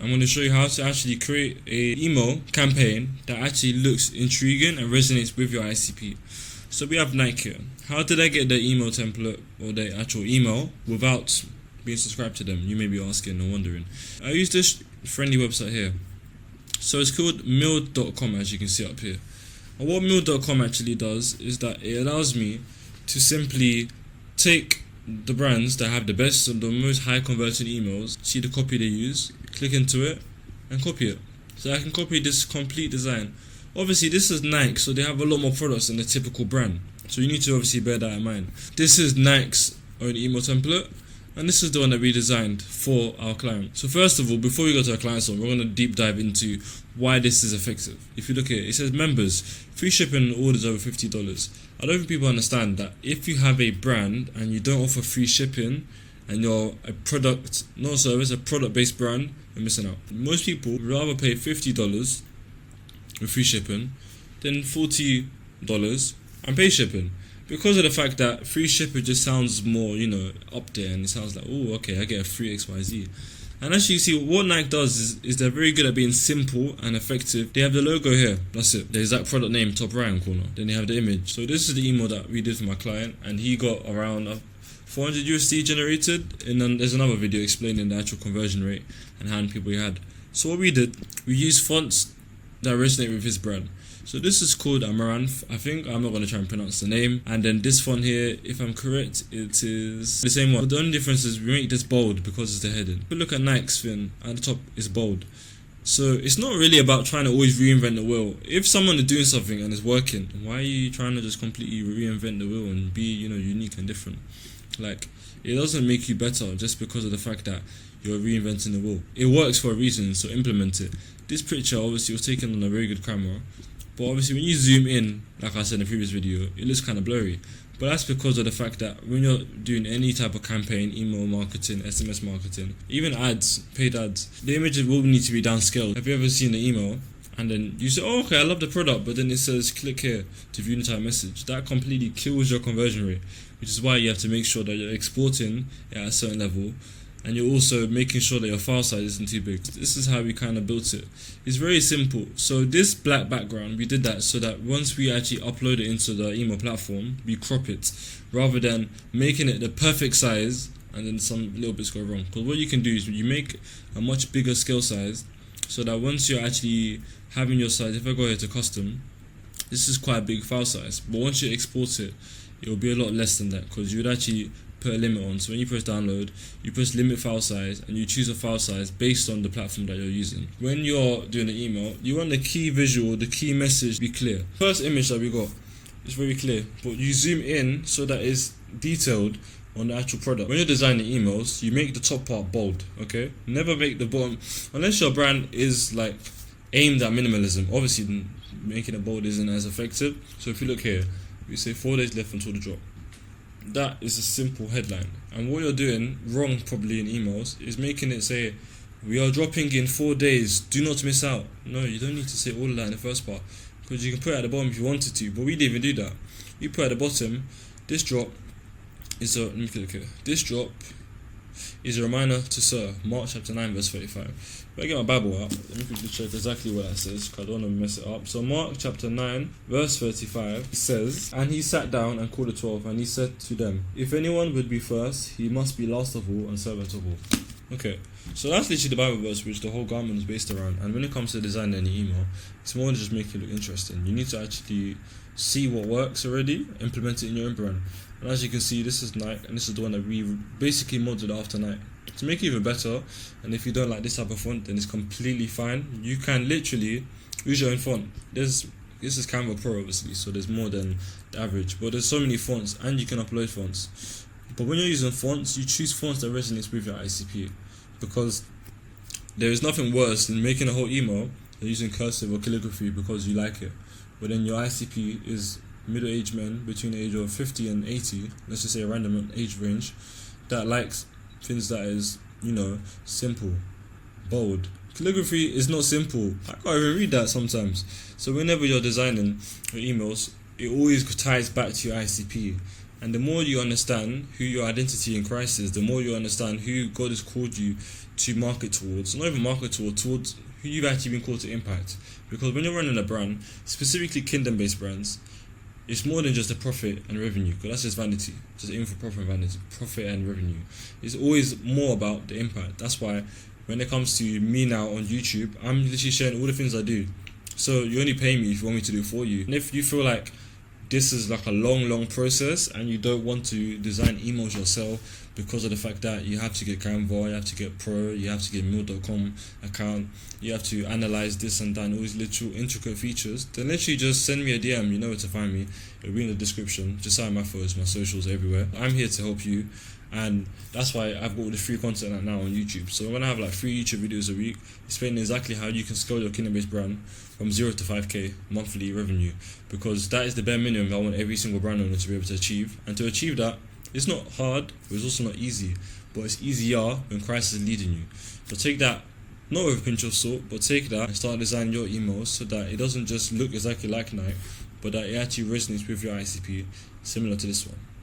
I'm going to show you how to actually create a email campaign that actually looks intriguing and resonates with your ICP. So we have Nike here. How did I get the email template or the actual email without being subscribed to them? You may be asking and wondering. I use this friendly website here. So it's called Mill.com, as you can see up here. And what Mill.com actually does is that it allows me to simply take the brands that have the best and the most high converting emails, see the copy they use, click into it and copy it. So I can copy this complete design. Obviously this is Nike, so they have a lot more products than the typical brand. So you need to obviously bear that in mind. This is Nike's own email template, and this is the one that we designed for our client. So first of all, before we go to our client's one, we're going to deep dive into why this is effective. If you look here, it says members, free shipping orders over $50. I don't think people understand that if you have a brand and you don't offer free shipping and you're a product, not a service, a product-based brand, you're missing out. Most people would rather pay $50 with free shipping than $40 and pay shipping. Because of the fact that free shipping just sounds more, up there, and it sounds like, oh, okay, I get a free XYZ. And as you see, what Nike does is they're very good at being simple and effective. They have the logo here, that's it. The exact product name, top right hand corner. Then they have the image. So this is the email that we did for my client, and he got around 400 USD generated. And then there's another video explaining the actual conversion rate and how many people he had. So what we did, we used fonts that resonate with his brand. So this is called Amaranth, I think. I'm not going to try and pronounce the name. And then this font here, if I'm correct, it is the same one. But the only difference is we make this bold because it's the heading. If we look at Nike's thing, at the top it's bold. So it's not really about trying to always reinvent the wheel. If someone is doing something and it's working, why are you trying to just completely reinvent the wheel and be, unique and different? Like, it doesn't make you better just because of the fact that you're reinventing the wheel. It works for a reason, so implement it. This picture obviously was taken on a very good camera. But obviously when you zoom in, like I said in the previous video, it looks kind of blurry. But that's because of the fact that when you're doing any type of campaign, email marketing, SMS marketing, even ads, paid ads, the images will need to be downscaled. Have you ever seen the email and then you say, oh, okay, I love the product, but then it says click here to view the entire message? That completely kills your conversion rate, which is why you have to make sure that you're exporting it at a certain level. And you're also making sure that your file size isn't too big. This is how we kind of built it. It's very simple. So this black background, we did that so that once we actually upload it into the email platform, we crop it rather than making it the perfect size and then some little bits go wrong. Because what you can do is you make a much bigger scale size so that once you're actually having your size, if I go here to custom, this is quite a big file size. But once you export it, it will be a lot less than that because you would actually put a limit on. So when you press download, you press limit file size and you choose a file size based on the platform that you're using. When you're doing the email, you want the key visual, the key message to be clear. First image that we got is very clear, but you zoom in so that it's detailed on the actual product. When you're designing emails, you make the top part bold, okay? Never make the bottom, unless your brand is like aimed at minimalism. Obviously making it bold isn't as effective. So if you look here, we say 4 days left until the drop. That is a simple headline, and what you're doing wrong probably in emails is making it say we are dropping in 4 days, do not miss out. No, you don't need to say all of that in the first part because you can put it at the bottom if you wanted to, but we didn't even do that. You put at the bottom, this drop is a, let me click here, this drop is a reminder to Sir, Mark chapter 9 verse 35. If I get my Bible out, let me quickly check exactly what that says because I don't want to mess it up. So Mark chapter 9 verse 35 says, and he sat down and called the 12 and he said to them, if anyone would be first, he must be last of all and servant of all. Okay, so that's literally the Bible verse which the whole garment is based around. And when it comes to designing any email, it's more than just making it look interesting. You need to actually see what works already, implement it in your own brand. And as you can see, this is Nike, and this is the one that we basically modeled after Nike. To make it even better, and if you don't like this type of font, then it's completely fine. You can literally use your own font. This is Canva Pro obviously, so there's more than the average, but there's so many fonts, and you can upload fonts. But when you're using fonts, you choose fonts that resonates with your ICP, because there is nothing worse than making a whole email and using cursive or calligraphy because you like it, but then your ICP is middle-aged men between the age of 50 and 80, let's just say a random age range, that likes things that is, simple, bold. Calligraphy is not simple. I can't even read that sometimes. So whenever you're designing your emails, it always ties back to your ICP. And the more you understand who your identity in Christ is, the more you understand who God has called you to market towards, not even market towards who you've actually been called to impact. Because when you're running a brand, specifically kingdom-based brands, it's more than just a profit and revenue, because that's just vanity. Just aim for profit and revenue. It's always more about the impact. That's why when it comes to me now on YouTube, I'm literally sharing all the things I do. So you only pay me if you want me to do it for you. And if you feel like this is like a long process and you don't want to design emails yourself because of the fact that you have to get Canva, you have to get Pro, you have to get Mail.com account, you have to analyze this and that and all these little intricate features, then literally just send me a DM. You know where to find me. It'll be in the description. Just sign my photos, my socials, everywhere. I'm here to help you, and that's why I've got all the free content right now on YouTube. So when I have like 3 YouTube videos a week explaining exactly how you can scale your kingdom-based brand from 0 to 5k monthly revenue, because that is the bare minimum I want every single brand owner to be able to achieve. And to achieve that, it's not hard, but it's also not easy, but it's easier when Christ is leading you. So take that, not with a pinch of salt, but take that and start designing your emails so that it doesn't just look exactly like Nike, but that it actually resonates with your ICP, similar to this one.